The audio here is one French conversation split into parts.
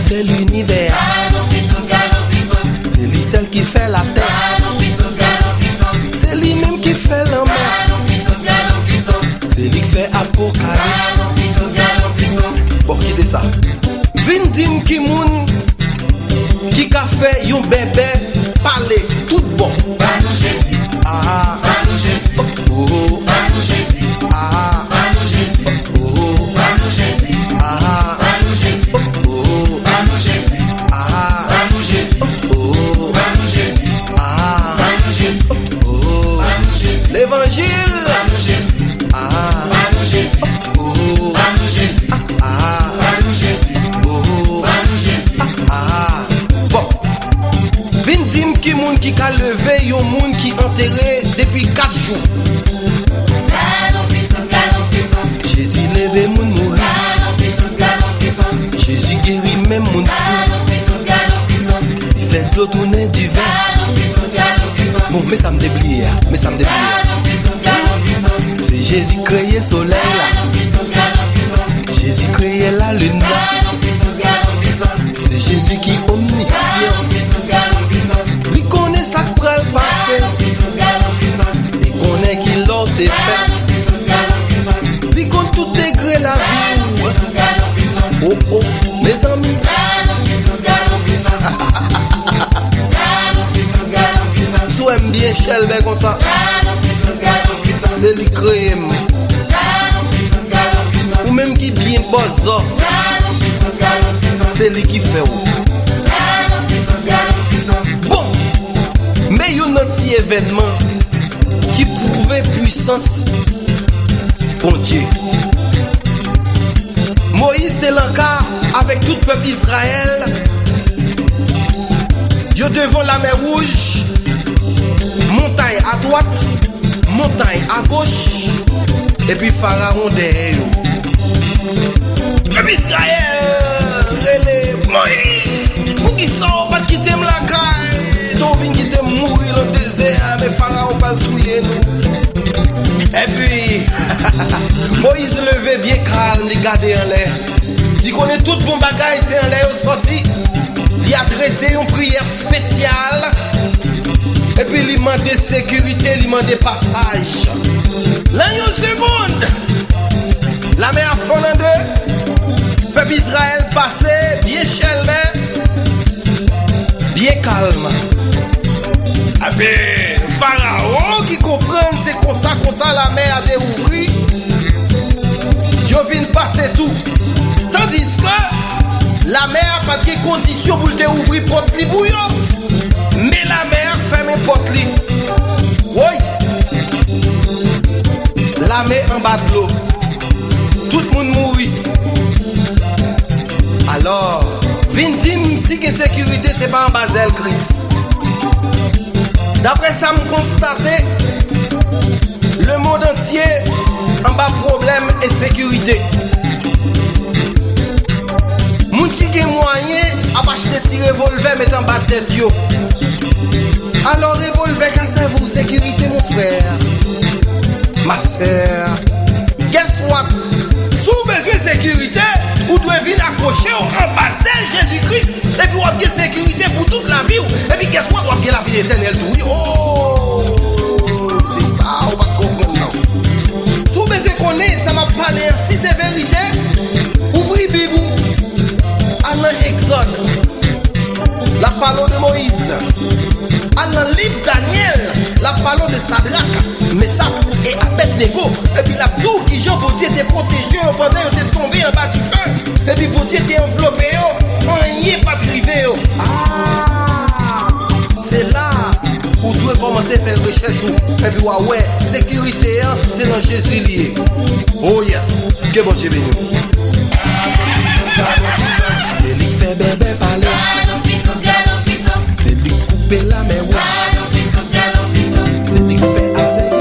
fait l'univers. C'est lui seul qui fait la terre. C'est lui-même qui fait la mer. C'est lui qui fait Apocalypse. Bon, qui dit ça? Vin dim qui moun qui a fait yon bébé parler tout bon. Banou Jésus. Ah. Banou Jésus. Oh. Banou Jésus. Ah. Banou Jésus. Oh. Banou Jésus. Ah. Banou Jésus. Oh. Banou Jésus. Ah. Banou Jésus. Oh. Banou Jésus. Ah. Banou Jésus. Oh. Banou Jésus. L'évangile. Banou Jésus. Ah. Banou Jésus. Oh. Banou Jésus. Ah. Banou Jésus. Oh. Banou Jésus. Ah. Bon. Vin dim ki moun ki ka levé yon moun ki enterré depuis 4 jours. Galon puissance. Jésus levé moun mourir. Galon puissance. Jésus guérit même moun fou. Galon puissance. Il fait de l'eau tourner du vin. Galon puissance. Bon, mais ça me déblie. Galon puissance. C'est Jésus créé soleil là. Galon puissance. Jésus créé la lune là. Galon puissance. C'est Jésus qui est omniscient. Galon puissance. Il connaît ça qui pourrait le passer. Galon puissance. Il connaît qui l'ordre des fêtes. Galon puissance. Il connaît tout degré la vie. Galon puissance. Oh oh, mes amis. Galon puissance. Galon puissance. Soit bien Shelbe comme ça. Galon puissance. C'est lui créé. Galon puissance. Ou même qui bien bosse. Galon puissance. C'est lui qui fait. Galon puissance. Bon, mais il y a un petit événement qui prouvait puissance. Bon Dieu. Moïse était l'encart avec tout le peuple Israël. Ils sont devant la mer Rouge. Montagne à droite, montagne à gauche. Et puis Pharaon derrière eux. Et puis Israël, relais, Moïse. Pour qui sort, pas quitter la caille. Donc vient quitter mourir dans le désert. Mais Pharaon pas le trouiller nous. Et puis, Moïse levé bien calme, il gardait en l'air. Il connaît tout bon bagage, c'est en l'air sorti. Il a adressé une prière spéciale. Et puis il demandait sécurité, il demandait passage. Là, une seconde, la mer fond en deux. Peuple Israël passait bien chelme, bien calme. Ah ben, Pharaon qui comprend, c'est comme ça la mer a déouvert. Yo vient passer tout. Tandis que la mer n'a pas de conditions pour ouvrir porte li pour yo. Mais la mer ferme porte li. Oui. La mer en bas de l'eau. Tout le monde mourit. Alors, Vindim, si que sécurité, c'est pas en Basel Christ. D'après ça, me constater, le monde entier en bas problème et sécurité. Moun qui a moyen a acheté petit revolver mais en bas de tête yo. Alors revolver casse vous sécurité mon frère, ma soeur. Guess what? Sous besoin de sécurité, vous devez venir accrocher au ambassadeur Jésus-Christ et puis vous avez sécurité pour toute la vie. Et puis guess what? Vous avez la vie éternelle tout. Oh, c'est ça, on va comprendre non. Sous besoin de connaître, ça m'a parlé si c'est vérité. Ouvrez Bible. Dans Exode, la parole de Moïse. Dans le livre Daniel, la parole de Sadrach, Meshach et Abednego. Et puis la tour qui Jean Bautier était protégé pendant qu'il était tombé en bas du feu. Et puis Bautier était enveloppé, rien pas privé. Ah, c'est là où vous devez commencer à faire recherche. Et puis ouais, sécurité, c'est dans Jésus lié. Oh yes, que bon Dieu béni. C'est lui qui fait bébé parler. Galon puissance. C'est lui qui coupe la mer rouge. Galon puissance. C'est lui qui fait avec.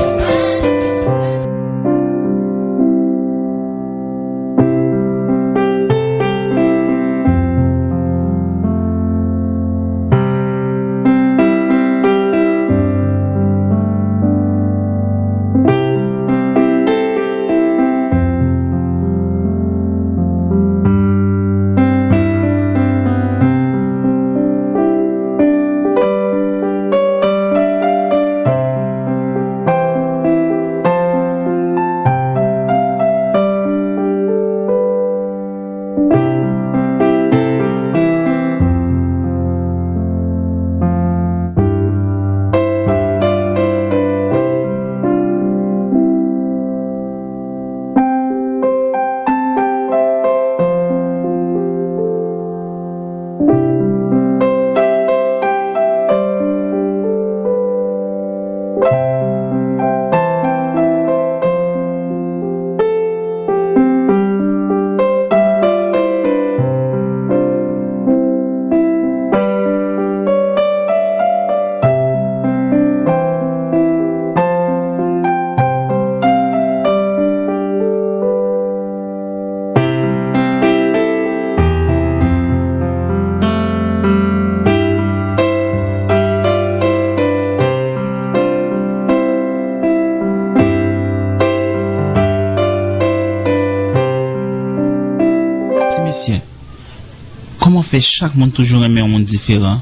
Comment fait chaque monde toujours aimer un monde différent?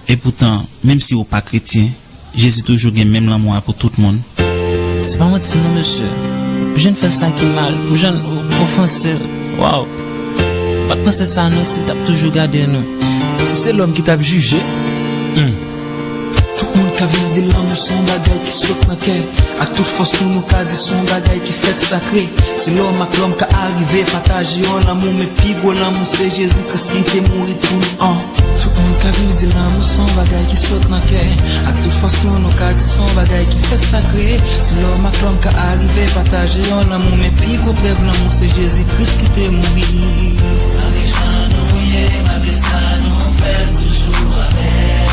Et pourtant, même si vous pas chrétien, Jésus toujours gagne même l'amour pour tout le monde. C'est pas moi qui non, monsieur. Pour jeune faire ça qui mal, pour jeune offenser. Waouh. Pas penser ça, nous, si t'as toujours gardé nous. Si c'est l'homme qui t'a jugé. Tout le monde qui a vu de l'amour, son bagay qui saute dans le cœur. À toute force, tout nous qui dit son bagay qui fait sacré. C'est l'homme avec l'homme qui a arrivé, partager l'amour, mais puis gros l'amour, c'est Jésus-Christ qui est mort pour nous. Tout le monde qui a vu de l'amour, son bagay qui saute dans le cœur. À toute force, tout nous qui dit son bagay qui fait sacré. C'est l'homme avec l'homme qui a arrivé, partager l'amour, mais puis gros l'amour, c'est Jésus-Christ qui est mort. Allez, Jean, malgré ça, nous fait toujours avec.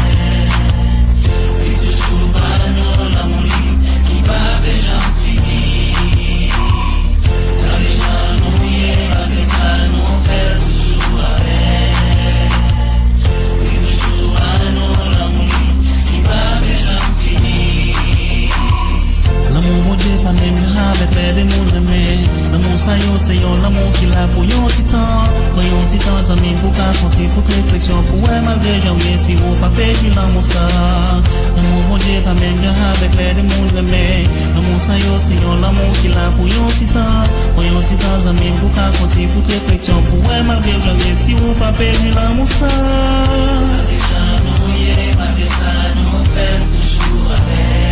Avec les démons aimés, l'amour ça yo c'est yo l'amour qui l'a pour yon titan amis pour qu'à continuer toute réflexion pour ouais malgré jamais si vous pas perdu l'amour ça l'amour mon Dieu pas même avec les démons aimés l'amour ça yo c'est yo l'amour qui l'a pour yon titan amis pour qu'à continuer toute réflexion pour ouais malgré jamais si vous pas perdu l'amour ça déjà nous malgré ça nous fait toujours avec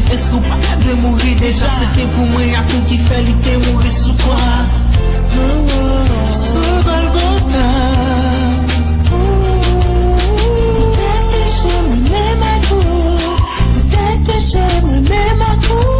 est-ce qu'on pas de mourir déjà? C'était pour moi à tout qui fait l'été mourir sous quoi? Sous Golgotha. Peut-être péché, mais même à coup. Peut-être péché, mais même à coup.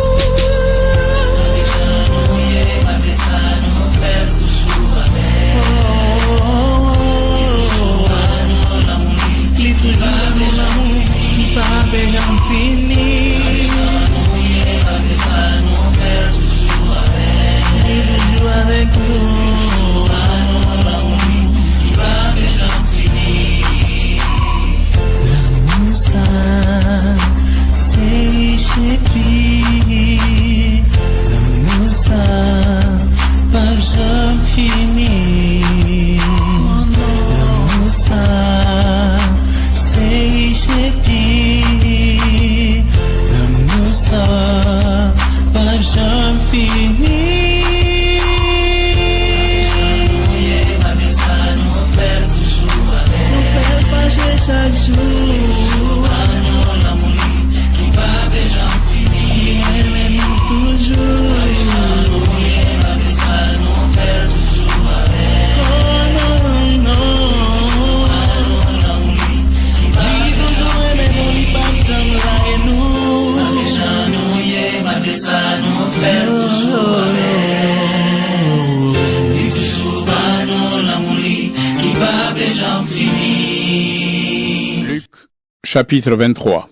Chapitre 23.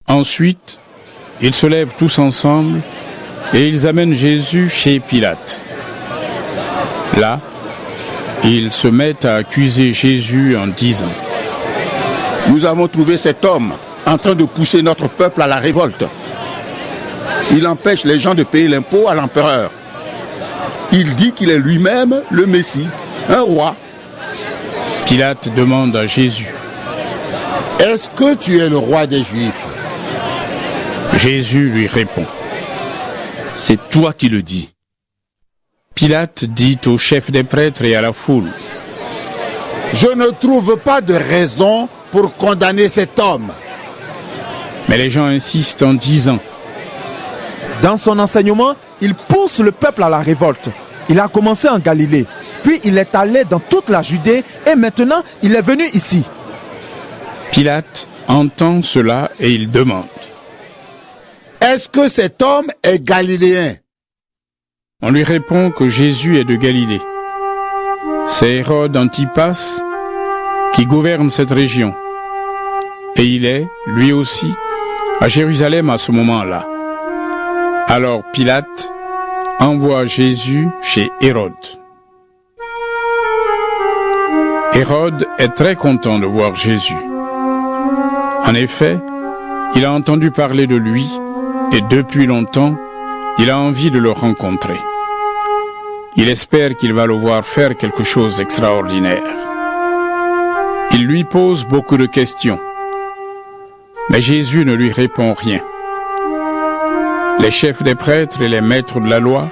Ensuite, ils se lèvent tous ensemble et ils amènent Jésus chez Pilate. Là, ils se mettent à accuser Jésus en disant : Nous avons trouvé cet homme en train de pousser notre peuple à la révolte. Il empêche les gens de payer l'impôt à l'empereur. Il dit qu'il est lui-même le Messie, un roi. Pilate demande à Jésus : Est-ce que tu es le roi des Juifs ? Jésus lui répond : C'est toi qui le dis. Pilate dit au chef des prêtres et à la foule : Je ne trouve pas de raison pour condamner cet homme. Mais les gens insistent en disant : Dans son enseignement, il pousse le peuple à la révolte. Il a commencé en Galilée, puis il est allé dans toute la Judée et maintenant il est venu ici. Pilate entend cela et il demande : Est-ce que cet homme est galiléen ? On lui répond que Jésus est de Galilée. C'est Hérode Antipas qui gouverne cette région. Et il est, lui aussi, à Jérusalem à ce moment-là. Alors Pilate envoie Jésus chez Hérode. Hérode est très content de voir Jésus. En effet, il a entendu parler de lui et depuis longtemps, il a envie de le rencontrer. Il espère qu'il va le voir faire quelque chose d'extraordinaire. Il lui pose beaucoup de questions. Mais Jésus ne lui répond rien. Les chefs des prêtres et les maîtres de la loi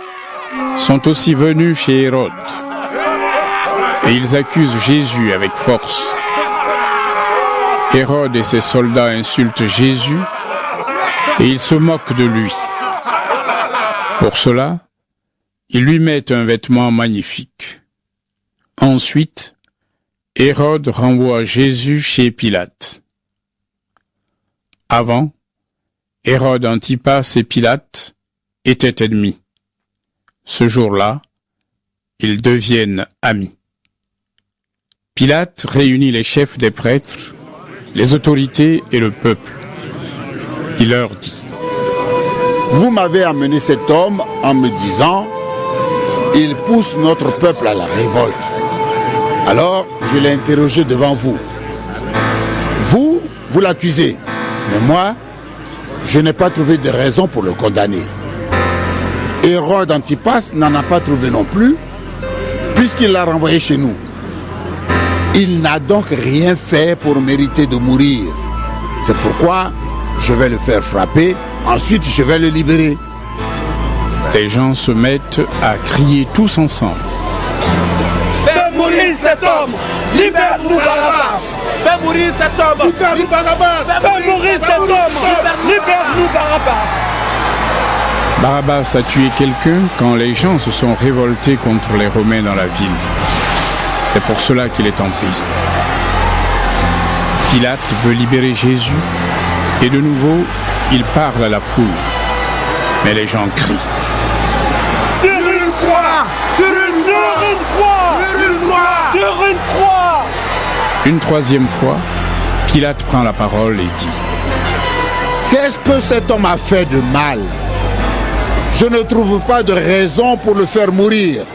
sont aussi venus chez Hérode. Et ils accusent Jésus avec force. Hérode et ses soldats insultent Jésus et ils se moquent de lui. Pour cela, ils lui mettent un vêtement magnifique. Ensuite, Hérode renvoie Jésus chez Pilate. Avant, Hérode Antipas et Pilate étaient ennemis. Ce jour-là, ils deviennent amis. Pilate réunit les chefs des prêtres, les autorités et le peuple. Il leur dit: Vous m'avez amené cet homme en me disant, il pousse notre peuple à la révolte. Alors, je l'ai interrogé devant vous. Vous l'accusez, mais moi, je n'ai pas trouvé de raison pour le condamner. Hérode Antipas n'en a pas trouvé non plus, puisqu'il l'a renvoyé chez nous. Il n'a donc rien fait pour mériter de mourir. C'est pourquoi je vais le faire frapper, ensuite je vais le libérer. Les gens se mettent à crier tous ensemble: Fais mourir cet homme! Libère-nous Barabbas! Fais mourir cet homme! Libère-nous Barabbas! Fais mourir cet homme! Libère-nous Barabbas! Barabbas a tué quelqu'un quand les gens se sont révoltés contre les Romains dans la ville. C'est pour cela qu'il est en prison. Pilate veut libérer Jésus et de nouveau, il parle à la foule. Mais les gens crient: Sur une croix! Sur une croix! Sur une croix! Sur une croix! Une troisième fois, Pilate prend la parole et dit: Qu'est-ce que cet homme a fait de mal? Je ne trouve pas de raison pour le faire mourir.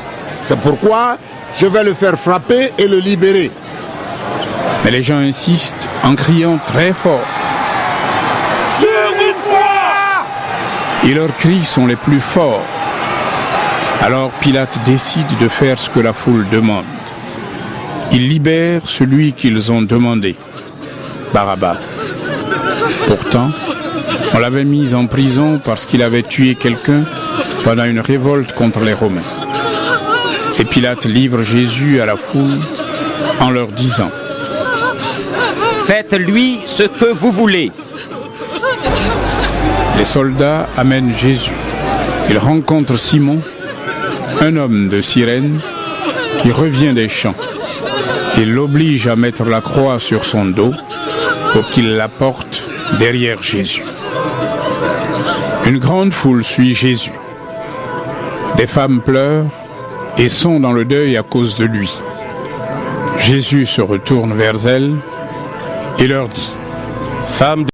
C'est pourquoi je vais le faire frapper et le libérer. Mais les gens insistent en criant très fort. Sur une croix! Et leurs cris sont les plus forts. Alors Pilate décide de faire ce que la foule demande. Il libère celui qu'ils ont demandé, Barabbas. Pourtant, on l'avait mis en prison parce qu'il avait tué quelqu'un pendant une révolte contre les Romains. Et Pilate livre Jésus à la foule en leur disant: Faites-lui ce que vous voulez. Les soldats amènent Jésus. Il rencontre Simon, un homme de Cyrène, qui revient des champs. Il l'oblige à mettre la croix sur son dos pour qu'il la porte derrière Jésus. Une grande foule suit Jésus. Des femmes pleurent et sont dans le deuil à cause de lui. Jésus se retourne vers elles et leur dit: Femmes